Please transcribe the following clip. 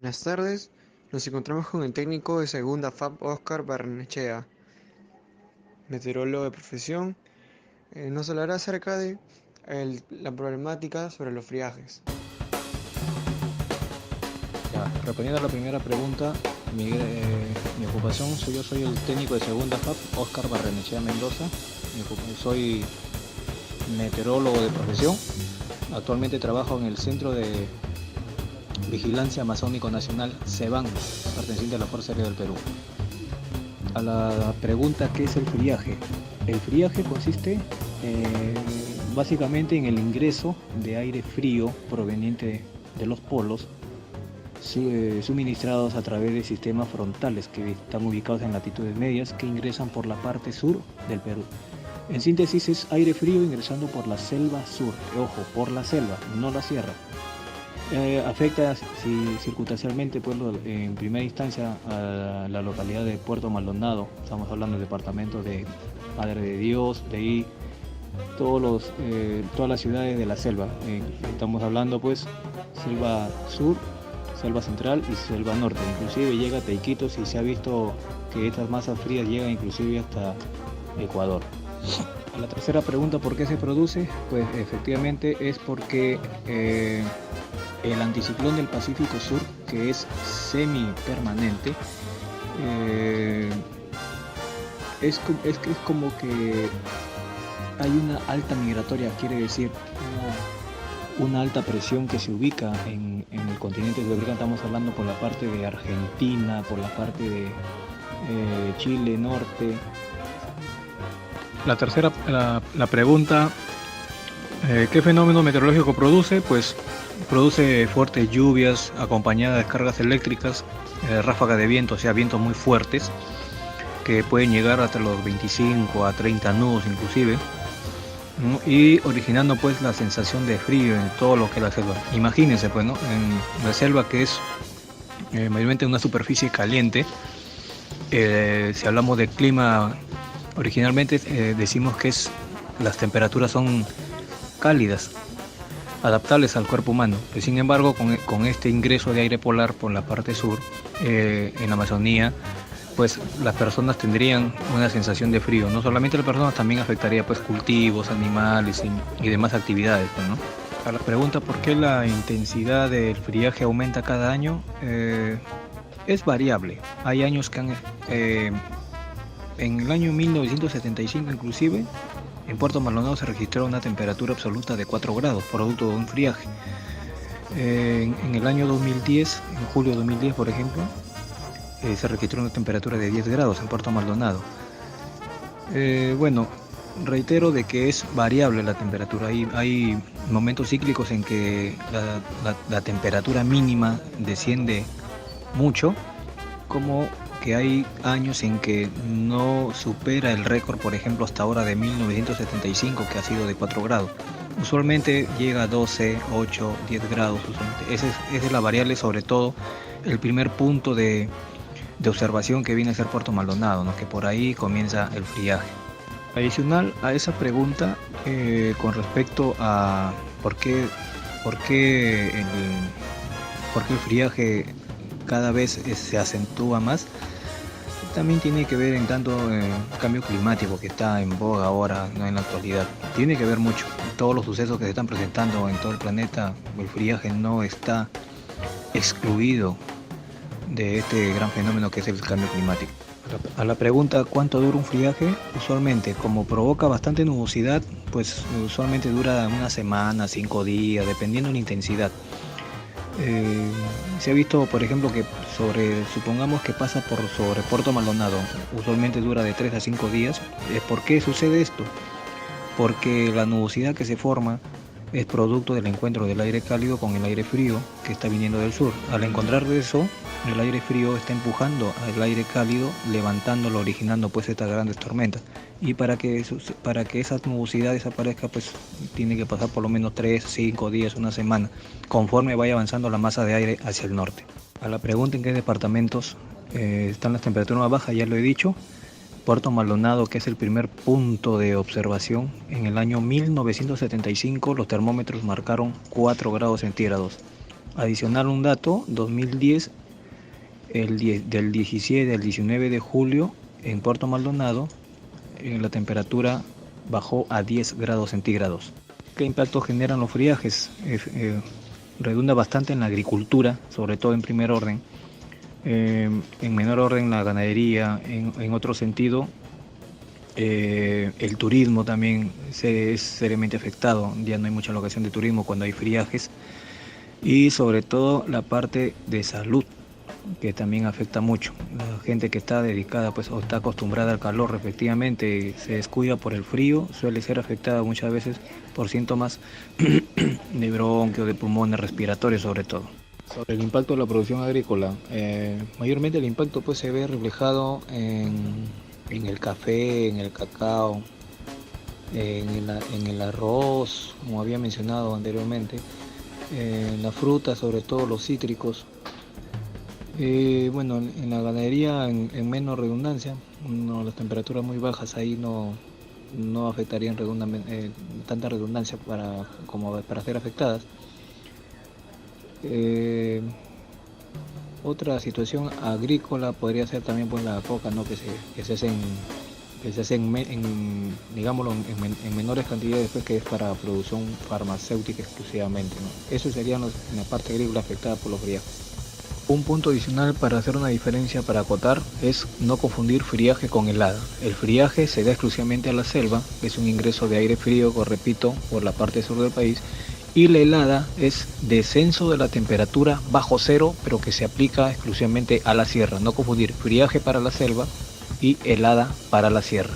Buenas tardes, nos encontramos con el técnico de segunda FAP Oscar Barnechea, meteorólogo de profesión. Nos hablará acerca de la problemática sobre los friajes. Ya, respondiendo a la primera pregunta, mi ocupación, yo soy el técnico de segunda FAP, Oscar Barrenechea Mendoza. Soy meteorólogo de profesión. Actualmente trabajo en el Centro de Vigilancia Amazónico Nacional, CEBAN, perteneciente a la Fuerza Aérea del Perú. A la pregunta, ¿qué es el friaje? El friaje consiste básicamente en el ingreso de aire frío proveniente de los polos suministrados a través de sistemas frontales que están ubicados en latitudes medias que ingresan por la parte sur del Perú. En síntesis, es aire frío ingresando por la selva sur, ojo, por la selva, no la sierra. Afecta circunstancialmente, pues, en primera instancia a la localidad de Puerto Maldonado. Estamos hablando del departamento de Madre de Dios, de ahí todas las ciudades de la selva. Estamos hablando, pues, selva sur, selva central y selva norte. Inclusive llega a Taiquitos y se ha visto que estas masas frías llegan inclusive hasta Ecuador. A la tercera pregunta, ¿por qué se produce? Pues efectivamente es porque el anticiclón del Pacífico Sur, que es semipermanente, es como que hay una alta migratoria, quiere decir una alta presión que se ubica en el continente sudamericano. Estamos hablando por la parte de Argentina, por la parte de Chile, norte. La pregunta, ¿qué fenómeno meteorológico produce? Pues produce fuertes lluvias acompañadas de descargas eléctricas, ráfagas de viento, o sea, vientos muy fuertes, que pueden llegar hasta los 25 a 30 nudos inclusive, ¿no? Y originando pues la sensación de frío en todo lo que es la selva. Imagínense, pues, ¿no? En la selva, que es mayormente una superficie caliente, si hablamos de clima, originalmente decimos que las temperaturas son cálidas, adaptables al cuerpo humano. Pues, sin embargo, con este ingreso de aire polar por la parte sur, en la Amazonía, pues las personas tendrían una sensación de frío. No solamente las personas, también afectaría pues cultivos, animales y demás actividades, pues, ¿no? A la pregunta, ¿por qué la intensidad del friaje aumenta cada año? Es variable. Hay años que en el año 1975 inclusive, en Puerto Maldonado se registró una temperatura absoluta de 4 grados, producto de un friaje. En el año 2010, en julio de 2010 por ejemplo, se registró una temperatura de 10 grados en Puerto Maldonado. Bueno, reitero de que es variable la temperatura. Hay momentos cíclicos en que la temperatura mínima desciende mucho, como que hay años en que no supera el récord, por ejemplo, hasta ahora de 1975, que ha sido de 4 grados. Usualmente llega a 12, 8, 10 grados. Usualmente. Esa es la variable, sobre todo el primer punto de observación que viene a ser Puerto Maldonado, ¿no? Que por ahí comienza el friaje. Adicional a esa pregunta, con respecto a por qué el friaje cada vez se acentúa más, también tiene que ver en tanto cambio climático que está en boga ahora, ¿no? En la actualidad. Tiene que ver mucho. Todos los sucesos que se están presentando en todo el planeta, el friaje no está excluido de este gran fenómeno que es el cambio climático. A la pregunta, ¿cuánto dura un friaje? Usualmente, como provoca bastante nubosidad, pues usualmente dura una semana, 5 días, dependiendo de la intensidad. Se ha visto, por ejemplo, que supongamos que pasa sobre Puerto Maldonado, usualmente dura de 3 a 5 días. ¿Por qué sucede esto? Porque la nubosidad que se forma es producto del encuentro del aire cálido con el aire frío que está viniendo del sur. Al encontrar eso, el aire frío está empujando al aire cálido, levantándolo, originando pues estas grandes tormentas. Y para que esa nubosidad desaparezca, pues tiene que pasar por lo menos 3, 5 días, una semana, conforme vaya avanzando la masa de aire hacia el norte. A la pregunta en qué departamentos están las temperaturas más bajas, ya lo he dicho. Puerto Maldonado, que es el primer punto de observación, en el año 1975 los termómetros marcaron 4 grados centígrados. Adicional un dato, 2010, del 17 al 19 de julio, en Puerto Maldonado, la temperatura bajó a 10 grados centígrados. ¿Qué impacto generan los friajes? Redunda bastante en la agricultura, sobre todo en primer orden. En menor orden la ganadería, en otro sentido el turismo también es seriamente afectado, ya no hay mucha locación de turismo cuando hay friajes, y sobre todo la parte de salud, que también afecta mucho. La gente que está dedicada pues o está acostumbrada al calor respectivamente se descuida por el frío, suele ser afectada muchas veces por síntomas de bronquios, de pulmones, respiratorios sobre todo. Sobre el impacto de la producción agrícola, mayormente el impacto pues se ve reflejado en el café, en el cacao, en el arroz, como había mencionado anteriormente, en la fruta, sobre todo los cítricos. Bueno, en la ganadería en menos redundancia, no, las temperaturas muy bajas ahí no afectarían tanta redundancia como para ser afectadas. Otra situación agrícola podría ser también pues la coca, ¿no? que se hace digámoslo, en menores cantidades, pues, que es para producción farmacéutica exclusivamente, ¿no? Eso sería en la parte agrícola afectada por los friajes. Un punto adicional para hacer una diferencia, para acotar, es no confundir friaje con helada. El friaje se da exclusivamente a la selva, que es un ingreso de aire frío, repito, por la parte sur del país, y la helada es descenso de la temperatura bajo cero, pero que se aplica exclusivamente a la sierra. No confundir friaje para la selva y helada para la sierra.